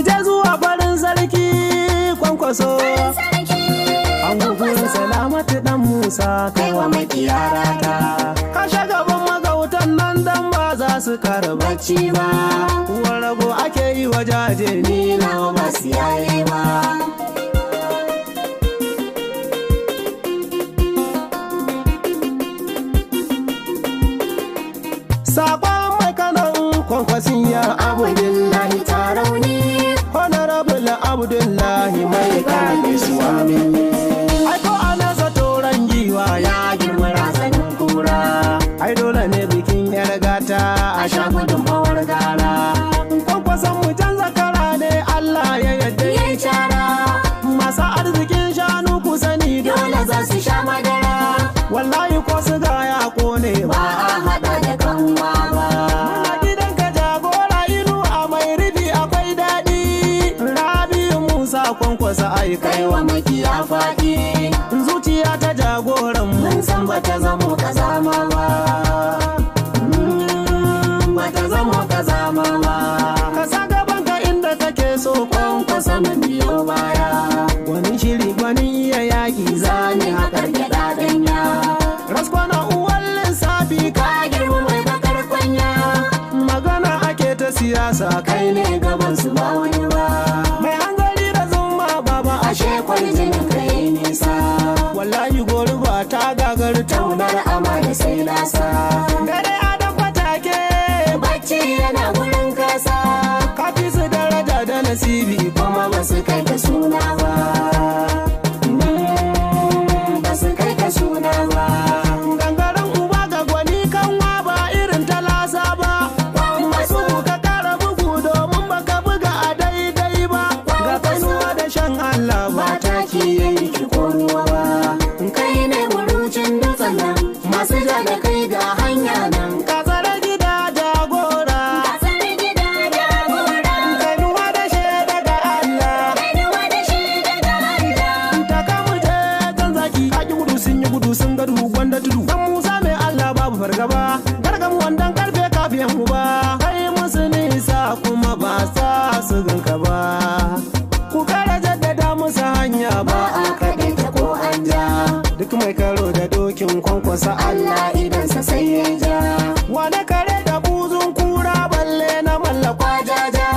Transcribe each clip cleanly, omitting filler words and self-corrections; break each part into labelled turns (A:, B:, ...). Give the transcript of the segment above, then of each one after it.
A: je zuwa farin sarki Kwankwaso an gugurin Salamatu dan Musa kai wa makiyarata kashe gaban magautan nan dan ba za su kara bacci ba uwar rago ake yi wa jaje ni na ba su yaye ba sakon mai kanan Kwankwasin ya Abdullahi Tarauni Honorable Abdullahi mai kare suwami aiko ana toran giwa ya girma rasanin kura ai dole ne bikin yar gata a sha gudunmawar gara Kwankwason mu canza kara ne Allah ya yadda ya cara masu arzikin shanu ku sani dole za su sha madara wallahi ko su ga ya kone ba a hada da kanwa ba gidanka jagora ilu a mai rufi akwai daɗi Rabi'u Musa Kwankwasa ai kai wa makiya faɗi zuciya ta jagoran mun san bata zamo kazama ba bata zamo kazama ba ka sa gaban ka inda kake so Kwankwasa mun biyo baya wani shiri wani iya yaƙi zani haƙar gyaɗa ɗanya raskwana uwan lissafi ka girma mai bakar kwanya magana ake ta siyasa kai ne gaban su ba wani ba mai hanzari da zuma baba ashe kwarjinin kai nisa wallahi goruba ta gagar taunar amana sai nasa dare adam fatake bacci yana gurin kasa kafi su daraja da nasibi kuma ba su kai ka suna ba ba su kai ka suna ba gangaren uba ga gwani kanwa ba irin talasa ba masu ka kara bugu domin baka buga a daidai ba ga kainuwa da shan Allah ba taki yayi ki koruwa ba kai ne murucin dutsen nan masu ja da kai ga hanya nan ka tsare gida jagora ka tsare gida jagora kainuwa da shi daga Allah kainuwa da shi daga Allah ta kamu je kan zaki haƙi gudu sun yi gudu sun ga duhu gwanda tudu dan Musa mai Allah babu fargaba gargamu wandan karfe kafiyan uba kai musu nisa kuma ba sa su ganka ba ku kara jaddada musu hanya ba a kaɗe ta ko hanja duk mai karo da dokin Kwankwasa Allah idansa sai ya ja wane kare da buzun kura balle na mallakwa jaja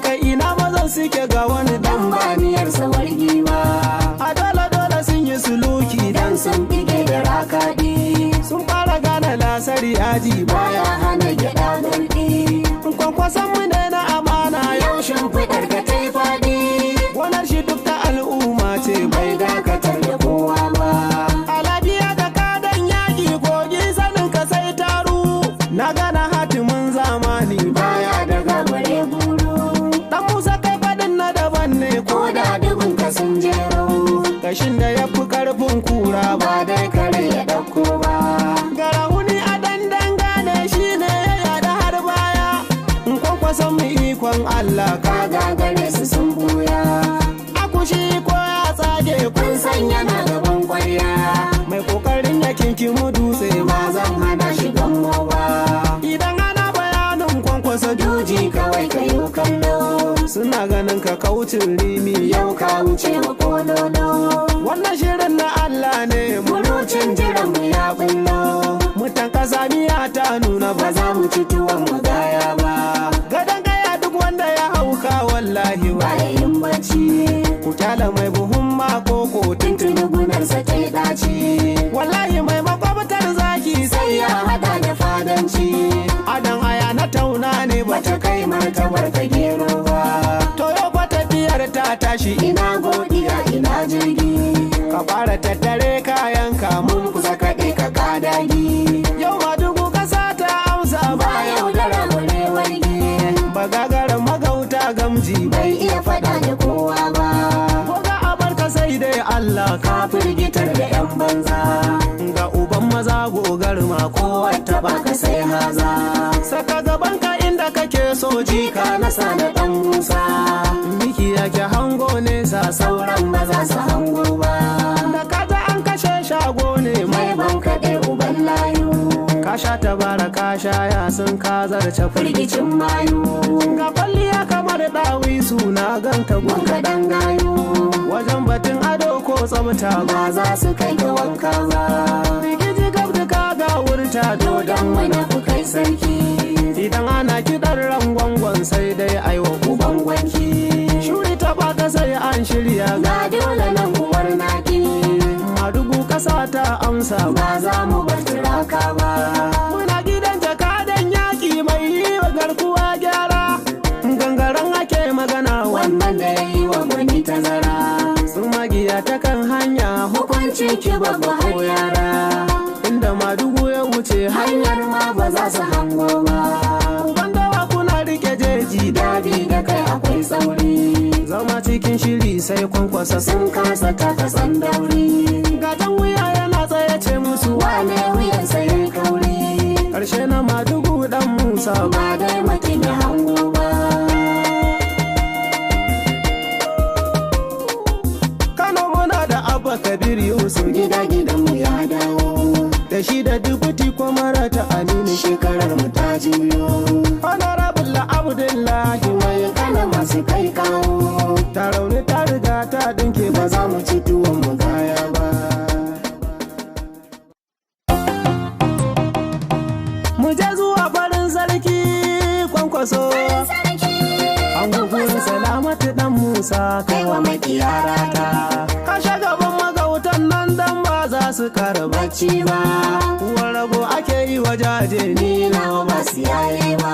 A: kai ina mazan suke ga wani dan baniyarsa wargi ba a dole sun yi suluki dan sun bige da rakaɗi sun fara gane lasari aji baya hana gyaɗa garɗi Kwankwason mu ne na amana yau shimfiɗar ka ta yi faɗi gonar shi duk ta al'umma ce bai dakatar da kowa ba a lafiya da kadan yaƙi kogi sanin ka sai taru na gana hatimin zamani baya daga bare guru dan Musa kai faɗin na daban ne ko da dubin ka sun jero kashin da ya fi karfin kura ba dai kare ya ɗauko ba garahuni a dandan gane shi ne ya yada har baya Kwankwason mu ikon Allah ka gagare su sun buya akushi ko ya tsage kun san yana gaban kwarya mai kokarin ya kinkimu dutse ba zan hana shi gammo ba idan ana bayanin Kwankwasa juji kawai ka yi kallo suna ganin ka kaucin rimi yau ka wuce wa kololo wannan shirin na Allah ne murucin jiran mu ya bullo mutan kasa miya ta nuna ba za mu ci tuwon mu gaya ba gadan gaya duk wanda ya hauka wallahi ba yin bacci ku kyala mai buhun mako ko tuntuni gunarsa ta yi daci wallahi mai makwabtar zaki sai ya hada da fadanci adan aya na tauna ne bata kai martabar ta gero ba to yau ba tafiyar ta tashi ina godiya ina jirgi ka fara tattare kayan ka mun kusa kaɗe ka kadagi yau ma dubu kasa ta amsa ba yau da ramure wargi ba gagarin magauta gamji bai iya faɗa da kowa ba ko ga abarka sai dai Allah ka firgitar da yan banza ga uban maza gogar ma kowa ta baka sai haza saka gaban ka inda kake so jika na sana dan Musa miki yake hango nesa sauran ba za su hango ba da kaga an kashe shago ne mai bankaɗe uban layu ka sha tabara ka sha ya sun ka zarce firgicin mayu ga kwalliya kamar dawi suna ganka gunka dan gayo. Wajen batun ado ko tsabta ba za su kai ka wanka ba. Rigiji gab da ka ga wurta dodon mana ku kai sarki. Idan ana kiɗan rangwangon sai dai aiwa uban gwanki. Shuri ta baka sai an shirya ga dole nan uwar naki. Madugu kasa ta amsa ba za mu bar turaka ba. Muna gidan jakadan yaki mai yi wa garkuwa gyara. Gangaren ake magana wannan da ya yi wa gwani tazara. Su magiya ta kan hanya hukunci ki babba ko yara. Inda madugu ya wuce hanyar ma ba za su hango ba. Bandawa kuna rike jeji daɗi da kai akwai tsauri. Zama cikin shiri sai kwankwasa sun kasa taka tsandauri. Gatan wuya yana tsaye ce musu wane wuyan sai kauri. Karshe na madugu dan Musa ba dai mutum ya hango ba. Kano muna da Abba Kabir Yusuf gida gidanmu ya dawo. Da shi da dubuti kwamara ta Aminu shekarar mu ta juyo. Honorable Abdullahi mai kana masu kai kawo. Ta rauni ta riga ta dinke ba za mu ci tuwon mu gaya ba. Mu je zuwa farin sarki kwankwaso. An gugurin Salamatu dan Musa kai wa makiyarata. Kashe gaban magautan nan dan ba za su kara bacci ba. Uwar rago ake yi wa jaje ni na ba su yaye ba.